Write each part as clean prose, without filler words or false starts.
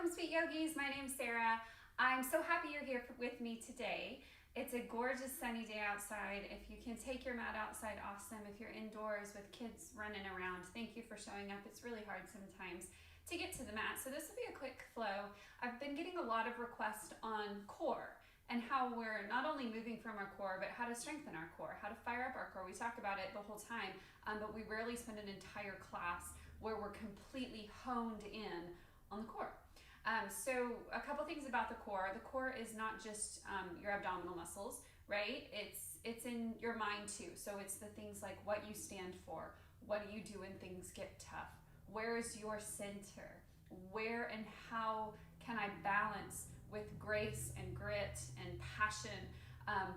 Welcome, sweet yogis. My name's Sarah. I'm so happy you're here with me today. It's a gorgeous sunny day outside. If you can take your mat outside, awesome. If you're indoors with kids running around, thank you for showing up. It's really hard sometimes to get to the mat, so this will be a quick flow. I've been getting a lot of requests on core and how we're not only moving from our core, but how to strengthen our core, how to fire up our core. We talk about it the whole time, but we rarely spend an entire class where we're completely honed in on the core. So a couple things about the core. The core is not just your abdominal muscles, right? It's in your mind too. So it's the things like what you stand for, what do you do when things get tough, where is your center, where and how can I balance with grace and grit and passion,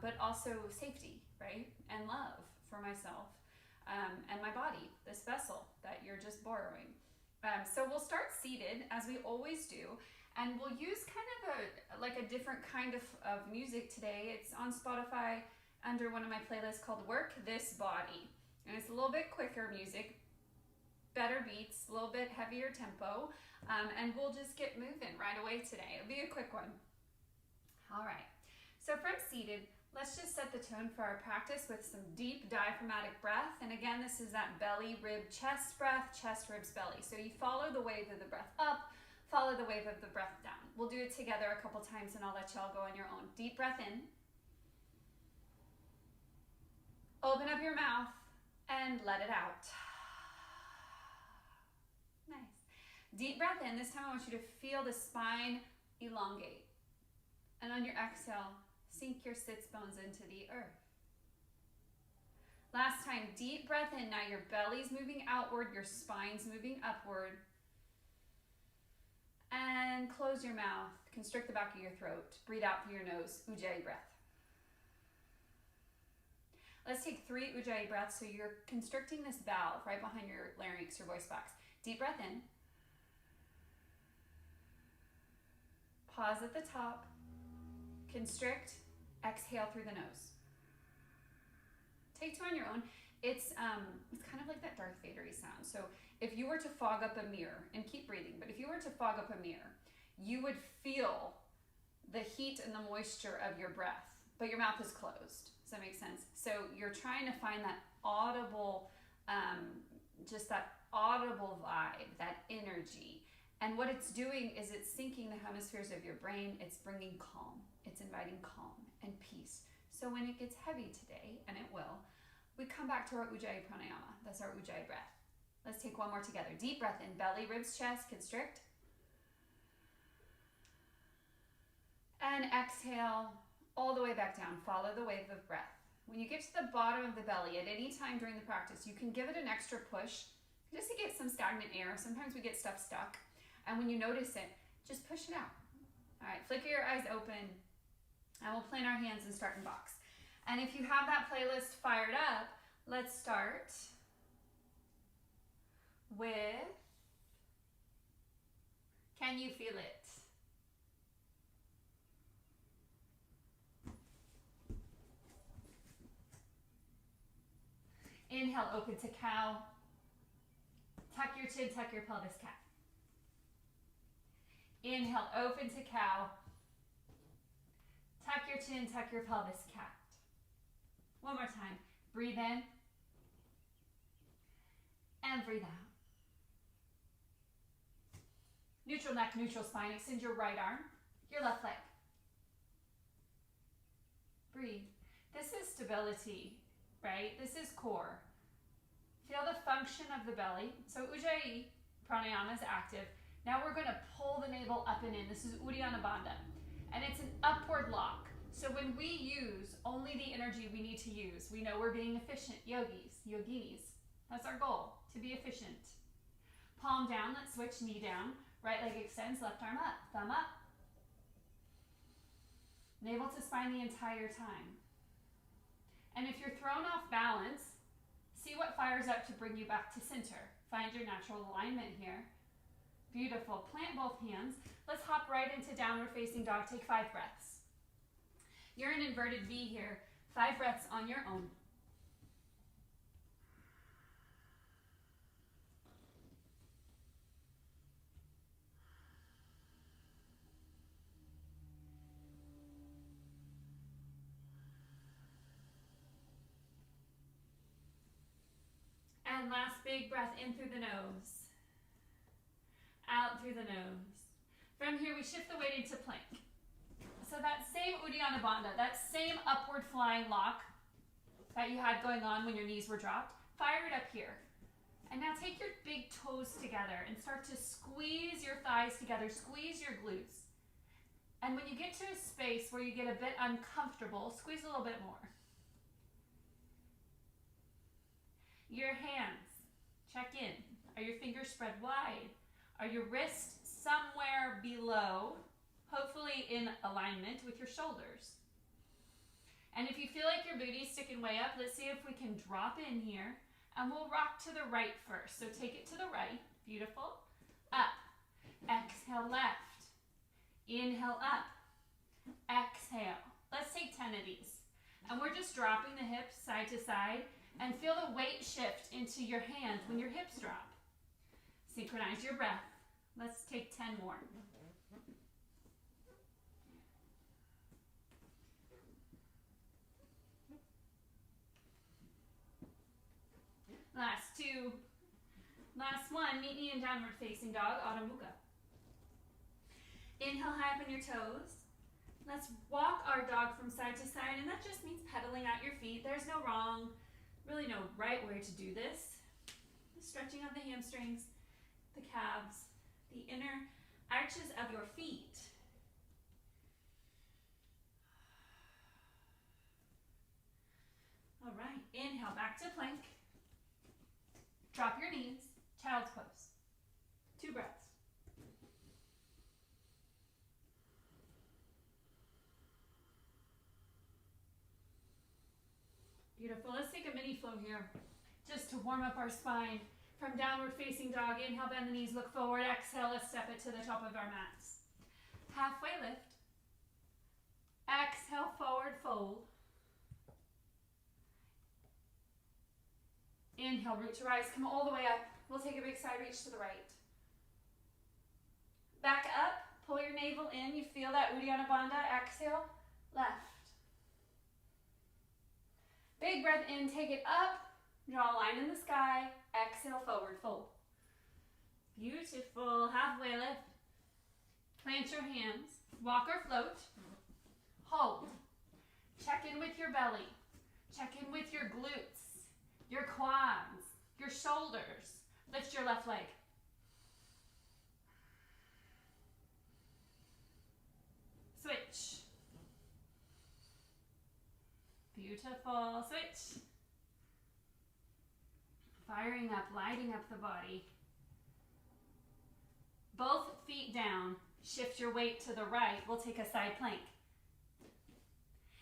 but also safety, right? And love for myself and my body, this vessel that you're just borrowing. So we'll start seated as we always do, and we'll use kind of a different kind of music today. It's on Spotify under one of my playlists called Work This Body, and it's a little bit quicker music, better beats, a little bit heavier tempo, and we'll just get moving right away today. It'll be a quick one. All right, so from seated, let's just set the tone for our practice with some deep diaphragmatic breath. And again, this is that belly, rib, chest breath, chest, ribs, belly. So you follow the wave of the breath up, follow the wave of the breath down. We'll do it together a couple times and I'll let y'all go on your own. Deep breath in. Open up your mouth and let it out. Nice. Deep breath in. This time I want you to feel the spine elongate. And on your exhale, sink your sits bones into the earth. Last time, deep breath in. Now your belly's moving outward, your spine's moving upward. And close your mouth, constrict the back of your throat. Breathe out through your nose, Ujjayi breath. Let's take 3 Ujjayi breaths. So you're constricting this valve right behind your larynx, your voice box. Deep breath in. Pause at the top. Constrict, exhale through the nose. Take 2 on your own. It's kind of like that Darth Vader-y sound. So if you were to fog up a mirror, and keep breathing, but if you were to fog up a mirror, you would feel the heat and the moisture of your breath, but your mouth is closed. Does that make sense? So you're trying to find that audible, just that audible vibe, that energy. And what it's doing is it's syncing the hemispheres of your brain. It's bringing calm. It's inviting calm and peace. So when it gets heavy today, and it will, we come back to our Ujjayi pranayama. That's our Ujjayi breath. Let's take one more together. Deep breath in. Belly, ribs, chest, constrict. And exhale all the way back down. Follow the wave of breath. When you get to the bottom of the belly, at any time during the practice, you can give it an extra push just to get some stagnant air. Sometimes we get stuff stuck. And when you notice it, just push it out. All right, flicker your eyes open, and we'll plant our hands and start in box. And if you have that playlist fired up, let's start with Can You Feel It? Inhale, open to cow. Tuck your chin, tuck your pelvis, cat. Inhale, open to cow. Tuck your chin, tuck your pelvis, cat. One more time. Breathe in. And breathe out. Neutral neck, neutral spine. Extend your right arm, your left leg. Breathe. This is stability, right? This is core. Feel the function of the belly. So Ujjayi pranayama is active. Now we're going to pull the navel up and in. This is Uddiyana Bandha. And it's an upward lock. So when we use only the energy we need to use, we know we're being efficient yogis, yoginis. That's our goal, to be efficient. Palm down, let's switch, knee down. Right leg extends, left arm up, thumb up. Navel to spine the entire time. And if you're thrown off balance, see what fires up to bring you back to center. Find your natural alignment here. Beautiful. Plant both hands. Let's hop right into downward facing dog. Take 5 breaths. You're in inverted V here. 5 breaths on your own. And last big breath in through the nose. Out through the nose. From here, we shift the weight into plank. So that same Uddiyana Bandha, that same upward flying lock that you had going on when your knees were dropped, fire it up here. And now take your big toes together and start to squeeze your thighs together, squeeze your glutes. And when you get to a space where you get a bit uncomfortable, squeeze a little bit more. Your hands, check in. Are your fingers spread wide? Are your wrists somewhere below, hopefully in alignment with your shoulders? And if you feel like your booty's sticking way up, let's see if we can drop in here. And we'll rock to the right first. So take it to the right. Beautiful. Up. Exhale, left. Inhale, up. Exhale. Let's take 10 of these. And we're just dropping the hips side to side. And feel the weight shift into your hands when your hips drop. Synchronize your breath. Let's take 10 more. Last two. Last one. Meet me in downward facing dog, Adho Mukha. Inhale high up on your toes. Let's walk our dog from side to side, and that just means pedaling out your feet. There's no wrong, really no right way to do this. Stretching of the hamstrings, the calves, the inner arches of your feet. All right, inhale back to plank. Drop your knees, child's pose. 2 breaths. Beautiful. Let's take a mini flow here just to warm up our spine. From downward facing dog, inhale, bend the knees, look forward. Exhale, let's step it to the top of our mats. Halfway lift. Exhale, forward fold. Inhale, root to rise, come all the way up. We'll take a big side reach to the right. Back up, pull your navel in. You feel that Uddiyana Bandha. Exhale, left. Big breath in, take it up. Draw a line in the sky. Exhale, forward fold. Beautiful. Halfway lift. Plant your hands. Walk or float. Hold. Check in with your belly. Check in with your glutes, your quads, your shoulders. Lift your left leg. Switch. Beautiful. Switch. Firing up, lighting up the body. Both feet down. Shift your weight to the right. We'll take a side plank.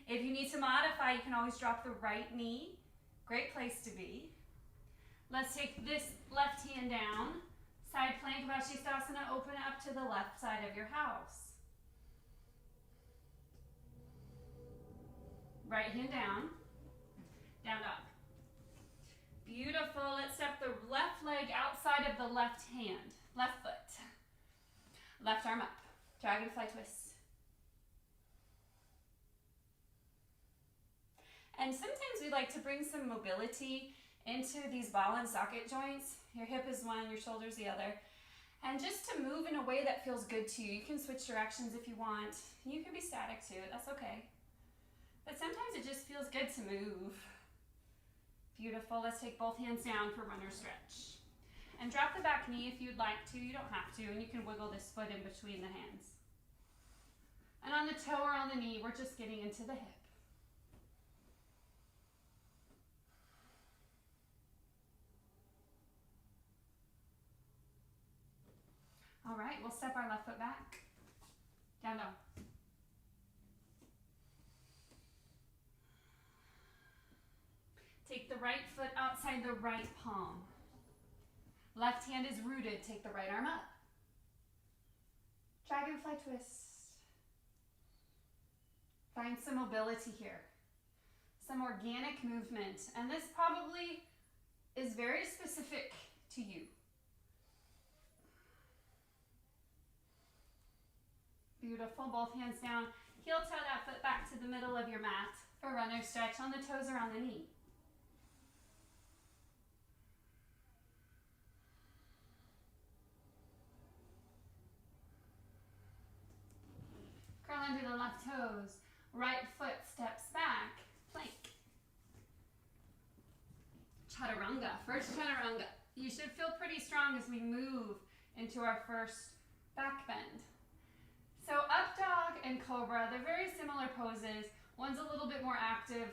If you need to modify, you can always drop the right knee. Great place to be. Let's take this left hand down. Side plank, Vashisthasana, open up to the left side of your house. Right hand down. Down dog. Beautiful. Let's step the left leg outside of the left hand. Left foot. Left arm up. Dragonfly twist. And sometimes we like to bring some mobility into these ball and socket joints. Your hip is one, your shoulder's the other. And just to move in a way that feels good to you. You can switch directions if you want. You can be static too, that's okay. But sometimes it just feels good to move. Beautiful. Let's take both hands down for runner stretch. And drop the back knee if you'd like to. You don't have to. And you can wiggle this foot in between the hands. And on the toe or on the knee, we're just getting into the hip. All right, we'll step our left foot back. Down dog. Take the right foot outside the right palm. Left hand is rooted. Take the right arm up. Dragonfly twist. Find some mobility here. Some organic movement. And this probably is very specific to you. Beautiful. Both hands down. Heel toe that foot back to the middle of your mat for runner stretch on the toes or on the knee. under the left toes. Right foot steps back. Plank. Chaturanga. First chaturanga. You should feel pretty strong as we move into our first back bend. So up dog and cobra, they're very similar poses. One's a little bit more active.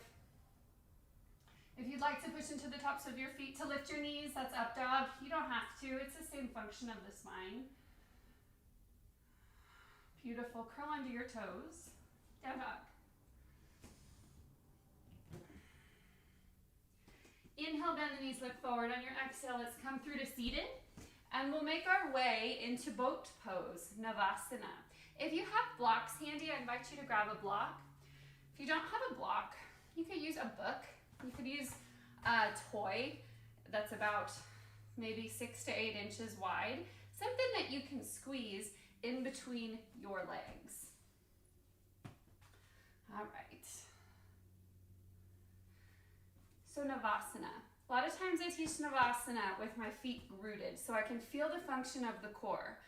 If you'd like to push into the tops of your feet to lift your knees, that's up dog. You don't have to. It's the same function of the spine. Beautiful. Curl under your toes. Down dog. Inhale, bend the knees, look forward. On your exhale, let's come through to seated. And we'll make our way into boat pose, Navasana. If you have blocks handy, I invite you to grab a block. If you don't have a block, you could use a book. You could use a toy that's about maybe 6 to 8 inches wide. Something that you can squeeze in between your legs. All right. So Navasana. A lot of times I teach Navasana with my feet rooted so I can feel the function of the core.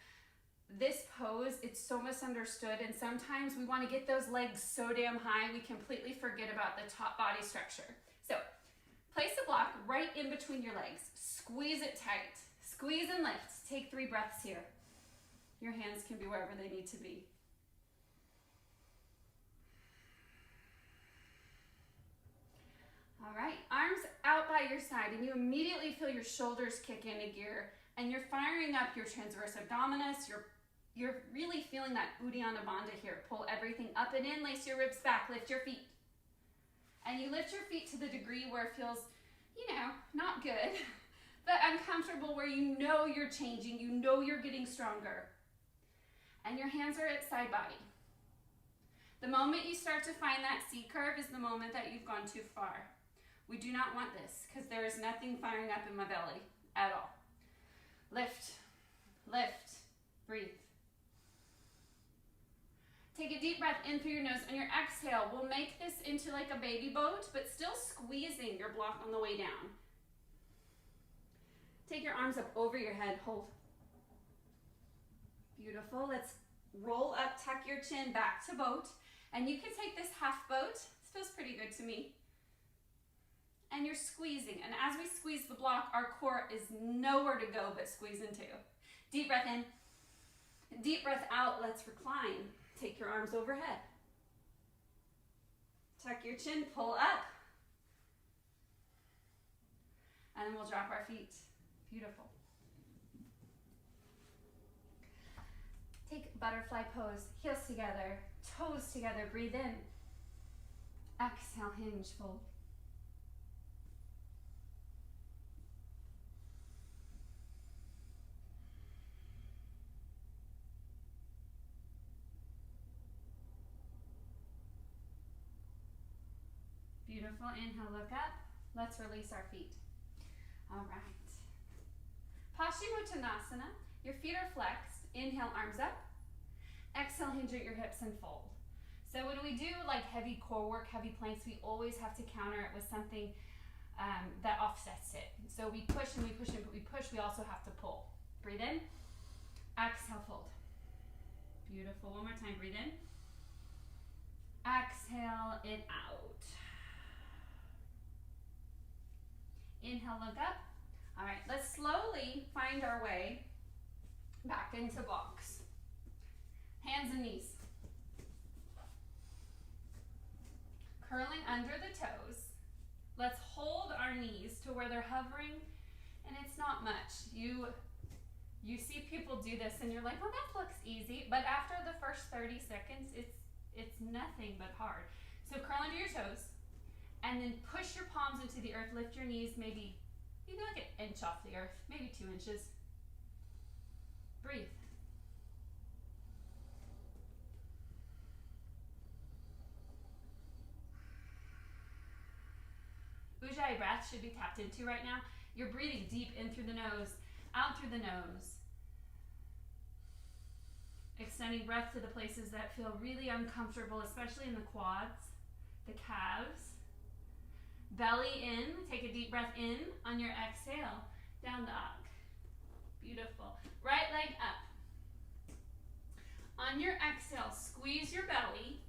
This pose, it's so misunderstood, and sometimes we want to get those legs so damn high we completely forget about the top body structure. So place a block right in between your legs. Squeeze it tight. Squeeze and lift. Take 3 breaths here. Your hands can be wherever they need to be. All right, arms out by your side, and you immediately feel your shoulders kick into gear, and you're firing up your transverse abdominis. You're really feeling that Uddiyana Bandha here. Pull everything up and in, lace your ribs back, lift your feet. And you lift your feet to the degree where it feels, you know, not good, but uncomfortable, where you know you're changing, you know you're getting stronger. And your hands are at side body. The moment you start to find that C curve is the moment that you've gone too far. We do not want this because there is nothing firing up in my belly at all. Lift, lift, breathe. Take a deep breath in through your nose. On your exhale, we'll make this into like a baby boat, but still squeezing your block on the way down. Take your arms up over your head, hold. Beautiful. Let's roll up, tuck your chin back to boat. And you can take this half boat. This feels pretty good to me. And you're squeezing. And as we squeeze the block, our core is nowhere to go but squeeze into. Deep breath in. Deep breath out. Let's recline. Take your arms overhead. Tuck your chin, pull up. And then we'll drop our feet. Beautiful. Take butterfly pose. Heels together, toes together. Breathe in. Exhale, hinge, fold. Beautiful. Inhale, look up. Let's release our feet. All right. Paschimottanasana. Your feet are flexed. Inhale, arms up. Exhale, hinge at your hips and fold. So when we do like heavy core work, heavy planks, we always have to counter it with something that offsets it. So we push and we push and we push. We also have to pull. Breathe in. Exhale, fold. Beautiful. One more time. Breathe in. Exhale it out. Inhale, look up. All right, let's slowly find our way back into box. Hands and knees. Curling under the toes. Let's hold our knees to where they're hovering, and it's not much. You see people do this and you're like, well, that looks easy, but after the first 30 seconds, it's nothing but hard. So curl under your toes. And then push your palms into the earth. Lift your knees maybe like an inch off the earth, maybe 2 inches. Breathe. Ujjayi breath should be tapped into right now. You're breathing deep in through the nose, out through the nose. Extending breath to the places that feel really uncomfortable, especially in the quads, the calves. Belly in, take a deep breath in. On your exhale, down dog. Beautiful. Right leg up. On your exhale, squeeze your belly,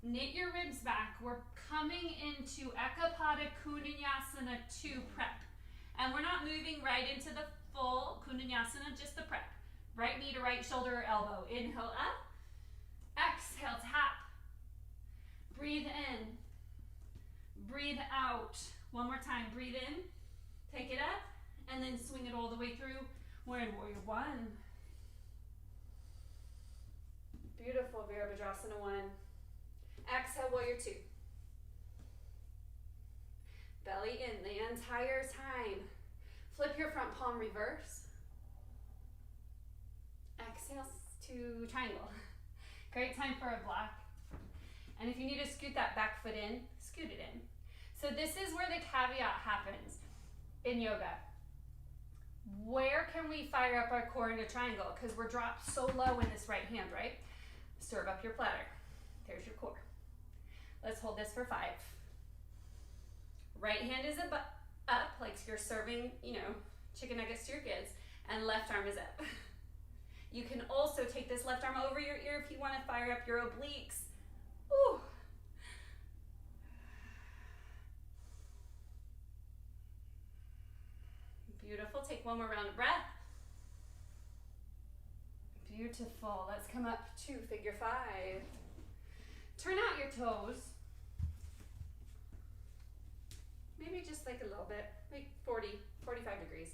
knit your ribs back. We're coming into Ekapada Kundinyasana 2 prep. And we're not moving right into the full Kundinyasana, just the prep. Right knee to right shoulder or elbow. Inhale up, exhale, tap. Breathe in, breathe out. One more time, breathe in, take it up, and then swing it all the way through. We're in Warrior 1. Beautiful, Virabhadrasana 1. Exhale, Warrior 2. Belly in the entire time. Flip your front palm reverse. Exhale to triangle. Great time for a block. And if you need to scoot that back foot in, scoot it in. So this is where the caveat happens in yoga. Where can we fire up our core in a triangle? Because we're dropped so low in this right hand, right? Serve up your platter. There's your core. Let's hold this for 5. Right hand is up like you're serving, chicken nuggets to your kids, and left arm is up. You can also take this left arm over your ear if you want to fire up your obliques. Ooh. Beautiful. Take one more round of breath. Beautiful. Let's come up to figure 5. Turn out your toes. Maybe just like a little bit, like 40, 45 degrees.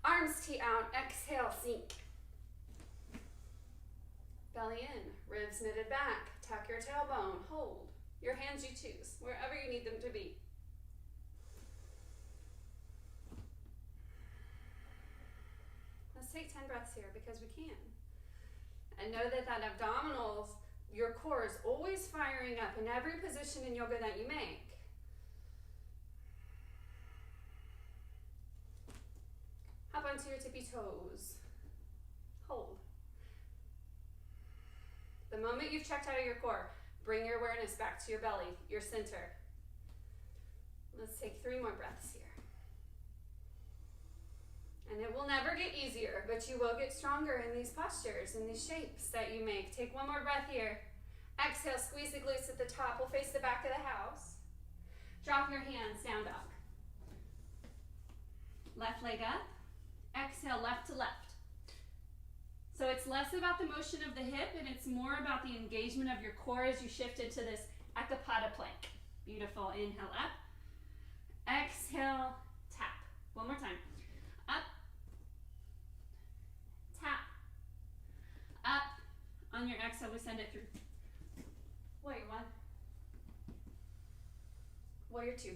Arms tee out. Exhale, sink. Belly in, ribs knitted back. Tuck your tailbone. Hold. Your hands you choose, wherever you need them to be. Let's take 10 breaths here because we can. And know that abdominals, your core is always firing up in every position in yoga that you make. Hop onto your tippy toes. Hold. The moment you've checked out of your core, bring your awareness back to your belly, your center. Let's take 3 more breaths here. And it will never get easier, but you will get stronger in these postures, in these shapes that you make. Take 1 more breath here. Exhale, squeeze the glutes at the top. We'll face the back of the house. Drop your hands, down dog. Left leg up. Exhale, left to left. So it's less about the motion of the hip and it's more about the engagement of your core as you shift into this Ekapada plank. Beautiful. Inhale up. Exhale, tap. One more time. Up. Tap. Up. On your exhale, we send it through. Warrior 1. Warrior 2.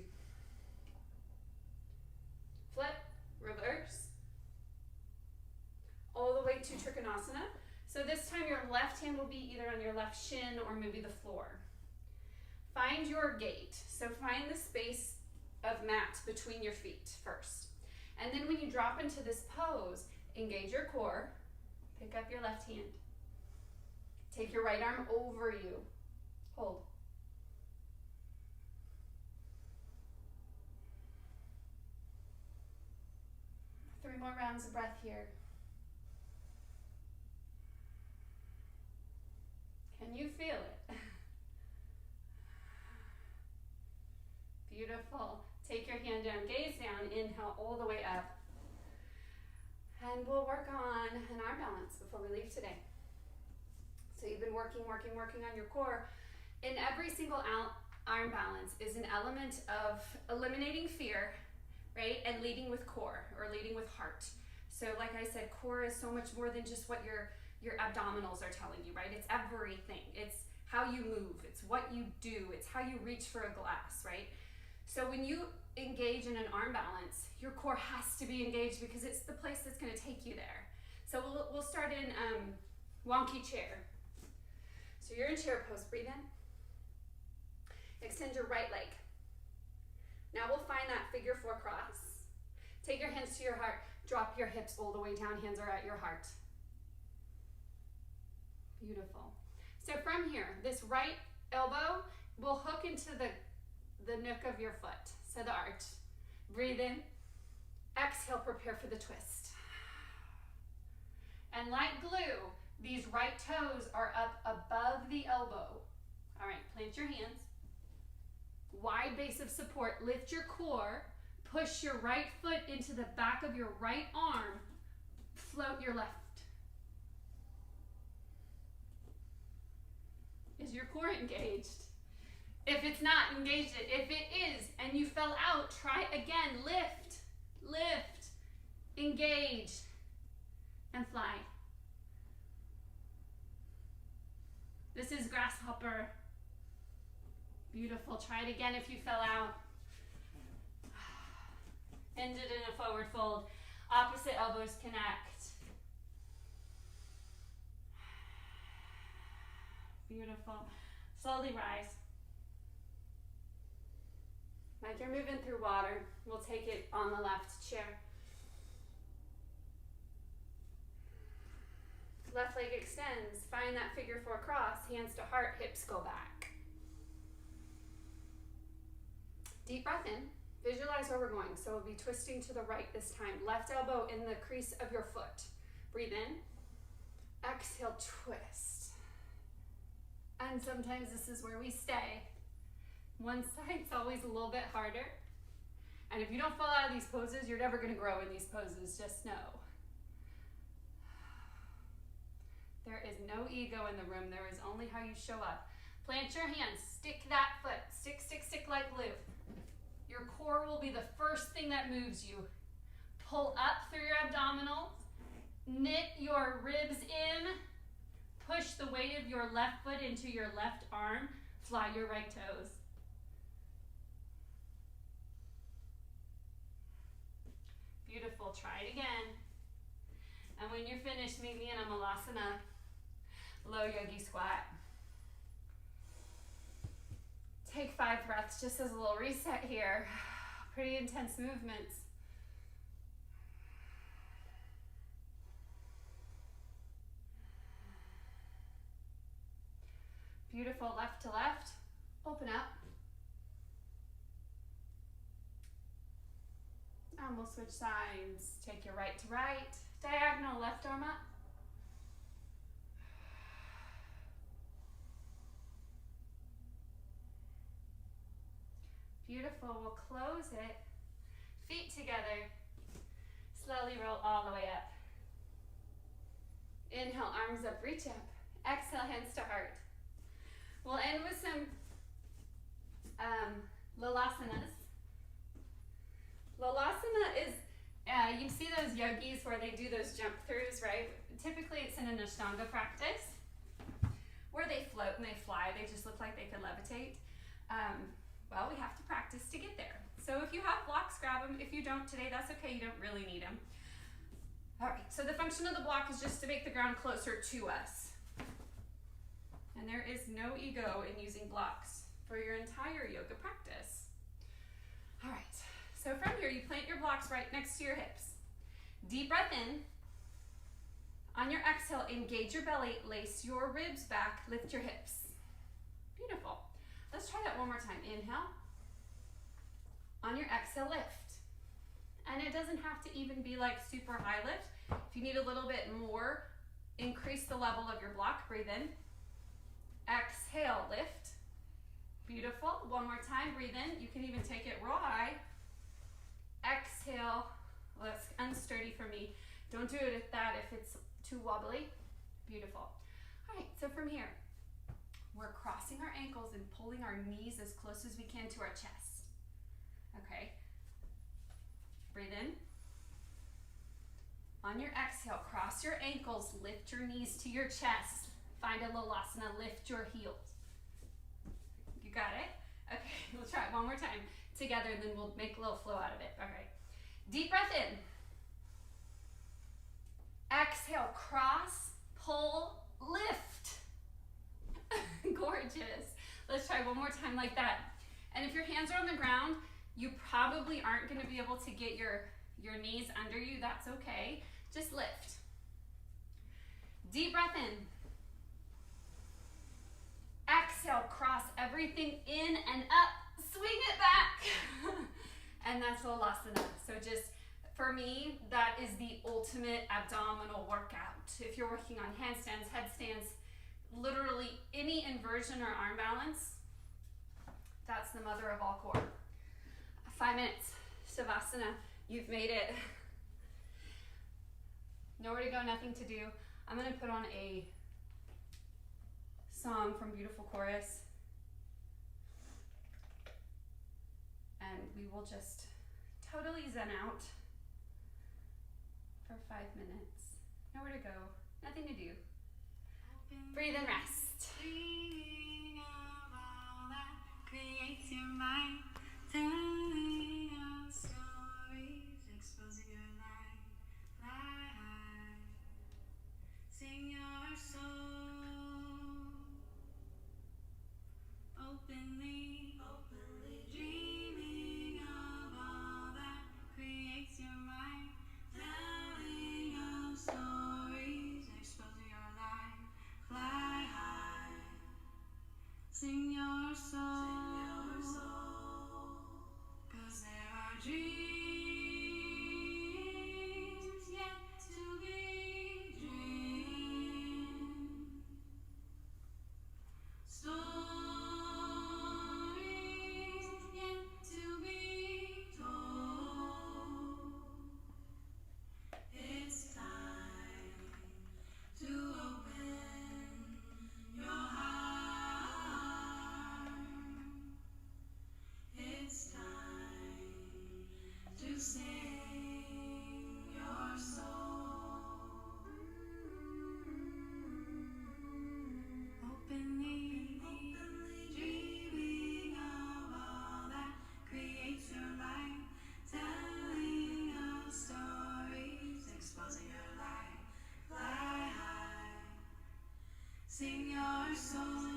Flip. Reverse. All the way to Trikonasana. So this time your left hand will be either on your left shin or maybe the floor. Find your gate. So find the space of mat between your feet first. And then when you drop into this pose, engage your core. Pick up your left hand. Take your right arm over you. Hold. Three more rounds of breath here. Can you feel it? Beautiful. Take your hand down, gaze down, inhale all the way up. And we'll work on an arm balance before we leave today. So you've been working on your core. In every single arm balance is an element of eliminating fear, right? And leading with core or leading with heart. So like I said, core is so much more than just what your abdominals are telling you, right? It's everything. It's how you move. It's what you do. It's how you reach for a glass, right? So when you engage in an arm balance, your core has to be engaged because it's the place that's going to take you there. So we'll start in wonky chair. So you're in chair pose. Breathe in. Extend your right leg. Now we'll find that figure 4 cross. Take your hands to your heart. Drop your hips all the way down. Hands are at your heart. Beautiful. So from here, this right elbow will hook into the nook of your foot. So the arch. Breathe in. Exhale, prepare for the twist. And like glue, These right toes are up above the elbow. All right, plant your hands. Wide base of support. Lift your core. Push your right foot into the back of your right arm. Float your left. Is your core engaged? If it's not, engage it. If it is and you fell out, try again. Lift, lift, engage, and fly. This is grasshopper. Beautiful. Try it again if you fell out. End it in a forward fold. Opposite elbows connect. Beautiful. Slowly rise. Like you're moving through water. We'll take it on the left chair. Left leg extends. Find that figure four cross. Hands to heart, hips go back. Deep breath in. Visualize where we're going. So we'll be twisting to the right this time. Left elbow in the crease of your foot. Breathe in. Exhale, twist. And sometimes this is where we stay. One side's always a little bit harder. And if you don't fall out of these poses, you're never going to grow in these poses. Just know. There is no ego in the room. There is only how you show up. Plant your hands. Stick that foot. Stick, stick, stick like glue. Your core will be the first thing that moves you. Pull up through your abdominals. Knit your ribs in. Push the weight of your left foot into your left arm. Fly your right toes. Beautiful. Try it again. And when you're finished, meet me in a Malasana low yogi squat. Take 5 breaths just as a little reset here. Pretty intense movements. Beautiful. Left to left. Open up. And we'll switch sides. Take your right to right. Diagonal, left arm up. Beautiful. We'll close it. Feet together. Slowly roll all the way up. Inhale, arms up, reach up. Exhale, hands to heart. We'll end with some Lalasanas. Lalasana is, you see those yogis where they do those jump throughs, right? Typically it's in an Ashtanga practice where they float and they fly. They just look like they could levitate. Well, we have to practice to get there. So if you have blocks, grab them. If you don't today, that's okay. You don't really need them. All right, so the function of the block is just to make the ground closer to us. And there is no ego in using blocks for your entire yoga practice. All right, so from here, you plant your blocks right next to your hips. Deep breath in. On your exhale, engage your belly, lace your ribs back, lift your hips. Beautiful. Let's try that one more time. Inhale. On your exhale, lift. And it doesn't have to even be like super high lift. If you need a little bit more, increase the level of your block. Breathe in. Exhale, lift. Beautiful. One more time. Breathe in. You can even take it real high. Exhale. Well, that's unsturdy for me. Don't do it at that if it's too wobbly. Beautiful. All right, so from here, we're crossing our ankles and pulling our knees as close as we can to our chest. Okay. Breathe in. On your exhale, cross your ankles, lift your knees to your chest. Find a Lalasana, lift your heels. You got it? Okay, we'll try it one more time together and then we'll make a little flow out of it. All right. Deep breath in. Exhale, cross, pull, lift. Gorgeous. Let's try one more time like that. And if your hands are on the ground, you probably aren't going to be able to get your knees under you. That's okay. Just lift. Deep breath in. Exhale, cross everything in and up. Swing it back. And that's Lalasana. So just For me, that is the ultimate abdominal workout. If you're working on handstands, headstands, literally any inversion or arm balance, that's the mother of all core. 5 minutes, Shavasana, you've made it. Nowhere to go, nothing to do. I'm gonna put on a song from Beautiful Chorus, and we will just totally zen out for 5 minutes. Nowhere to go, nothing to do. Breathe and rest. Dreaming of all that creates your mind, telling your stories, exposing your life. Fly high, sing your soul openly, dreaming of all that creates your mind, telling your stories, exposing your life. Fly high, sing your soul, 'cause there are dreams yet to be dreamed, stories yet to be told. It's time to open your heart. It's time to sing your soul openly, dreaming of all that creates your life, telling your stories, exposing your life. Fly high, sing your soul.